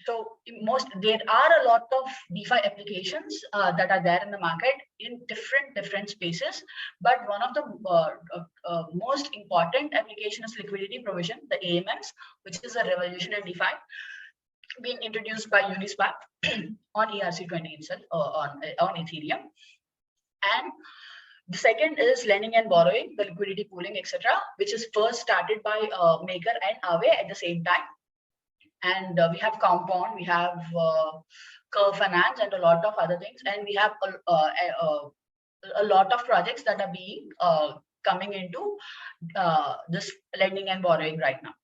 So there are a lot of DeFi applications that are there in the market in different spaces, but one of the most important application is liquidity provision, the AMMs, which is a revolution in DeFi, being introduced by Uniswap on ERC20 itself, on Ethereum. And the second is lending and borrowing, the liquidity pooling, etc., which is first started by Maker and Aave at the same time. And we have Compound, we have Curve Finance, and a lot of other things. And we have a lot of projects that are being coming into this lending and borrowing right now.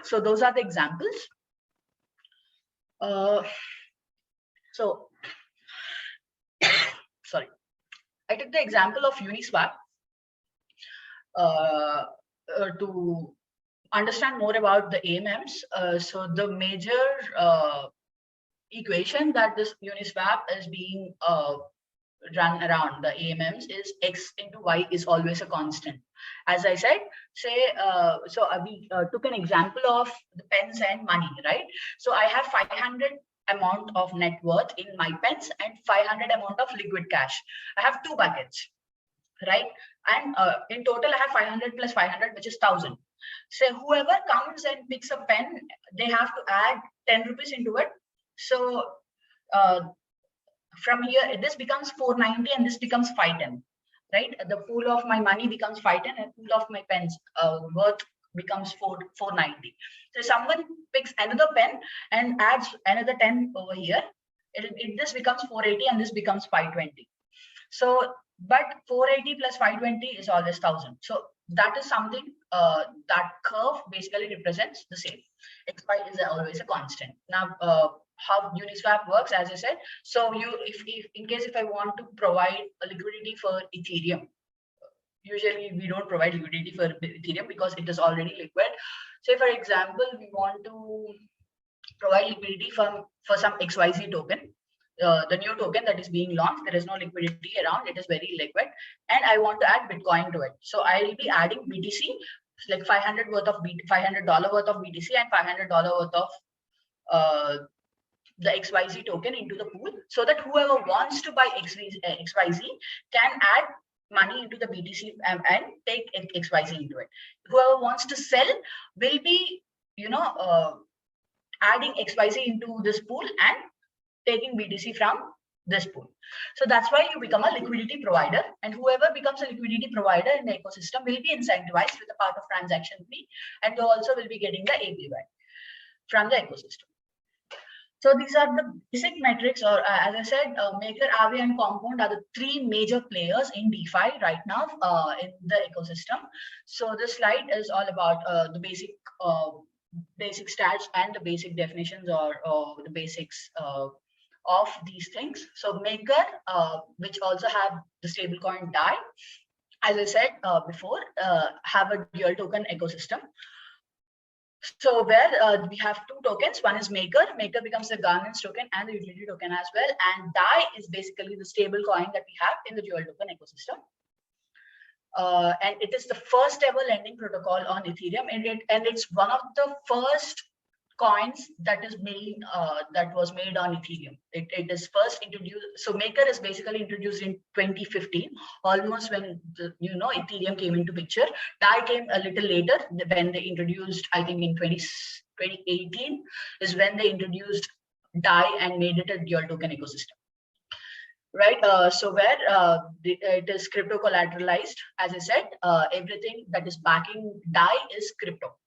So those are the examples. Sorry, I took the example of Uniswap to understand more about the AMMs. So the major equation that this Uniswap is being run around the AMMs is X into Y is always a constant. As I said, so we took an example of the pens and money, right? So I have 500 amount of net worth in my pens and 500 amount of liquid cash. I have two buckets, right? And in total, I have 500 plus 500, which is 1,000. So whoever comes and picks a pen, they have to add 10 rupees into it. So from here, this becomes 490 and this becomes 510, right? The pool of my money becomes 510 and pool of my pens worth becomes 490. So someone picks another pen and adds another 10 over here. This becomes 480 and this becomes 520. So, but 480 plus 520 is always 1,000. So that is something that curve basically represents the same. XY is always a constant. Now, how Uniswap works, as I said, so if in case if I want to provide a liquidity for Ethereum, usually we don't provide liquidity for Ethereum because it is already liquid. Say for example, we want to provide liquidity for some XYZ token, the new token that is being launched. There is no liquidity around, it is very liquid, and I want to add Bitcoin to it. So I will be adding BTC, like $500 worth of BTC and $500 worth of the XYZ token into the pool, so that whoever wants to buy XYZ can add money into the BTC and take XYZ into it. Whoever wants to sell will be, adding XYZ into this pool and taking BTC from this pool. So that's why you become a liquidity provider, and whoever becomes a liquidity provider in the ecosystem will be incentivized with a part of transaction fee, and they also will be getting the APY from the ecosystem. So these are the basic metrics, or as I said, Maker, Aave, and Compound are the three major players in DeFi right now in the ecosystem. So this slide is all about the basic stats and the basic definitions or the basics of these things. So Maker, which also have the stablecoin DAI, as I said before, have a dual token ecosystem. So where we have two tokens, one is Maker. Maker becomes the governance token and the utility token as well. And DAI is basically the stable coin that we have in the dual token ecosystem. And it is the first ever lending protocol on Ethereum, and it's one of the first coins that is made that was made on Ethereum. It is first introduced. So Maker is basically introduced in 2015, almost when Ethereum came into picture. DAI came a little later when they introduced, I think in 2018 is when they introduced DAI and made it a dual token ecosystem. Right, so where it is crypto collateralized, as I said, everything that is backing DAI is crypto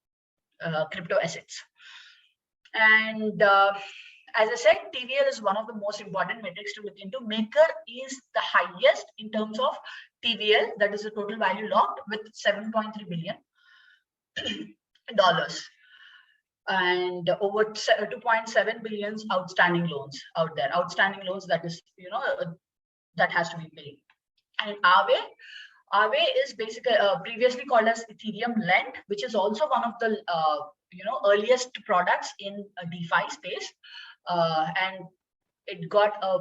assets. And as I said, TVL is one of the most important metrics to look into. Maker is the highest in terms of TVL, that is the total value locked, with $7.3 billion. And over 2.7 billion outstanding loans out there. Outstanding loans that is, that has to be paid. And Aave is basically previously called as Ethereum Lend, which is also one of the earliest products in a DeFi space, and it got a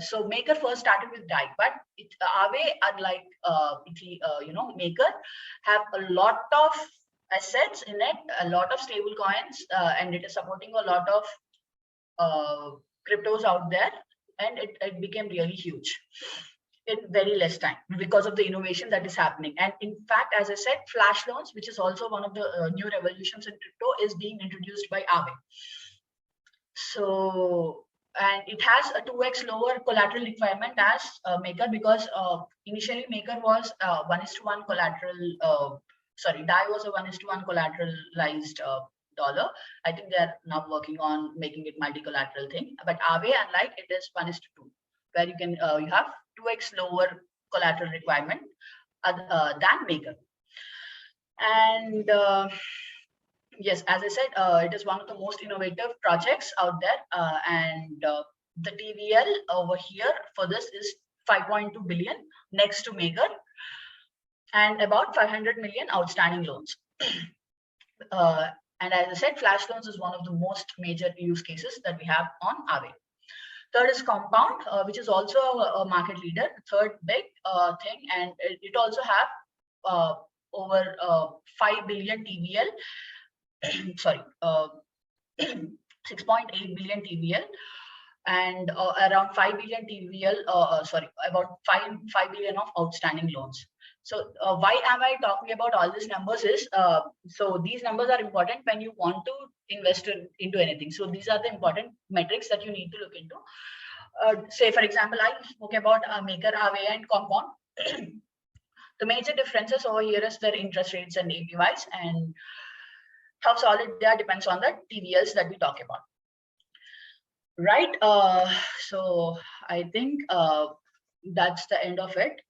so Maker first started with DAI, but Aave, unlike Maker, have a lot of assets in it, a lot of stable coins, and it is supporting a lot of cryptos out there, and it became really huge in very less time because of the innovation that is happening. And in fact, as I said, flash loans, which is also one of the new revolutions in crypto, is being introduced by Aave. So, and it has a 2x lower collateral requirement as Maker, because initially Maker was 1:1 collateral. Sorry, DAI was a 1:1 collateralized dollar. I think they are now working on making it multi-collateral thing. But Aave, unlike, it is 1:2, where you can you have 2x lower collateral requirement than Maker. And yes, as I said, it is one of the most innovative projects out there, and the TVL over here for this is 5.2 billion next to Maker, and about 500 million outstanding loans. And as I said, flash loans is one of the most major use cases that we have on Aave. Third is Compound, which is also a market leader, third big thing, and it also have over 5 billion TVL. Sorry, 6.8 billion TVL, and around 5 billion TVL. Sorry, about 5 billion of outstanding loans. So why am I talking about all these numbers is, so these numbers are important when you want to invest into anything. So these are the important metrics that you need to look into. Say, for example, I spoke about Maker, Aave, and Compound. The major differences over here is their interest rates and APYs, and how solid they are depends on the TVLs that we talk about. Right. So I think that's the end of it.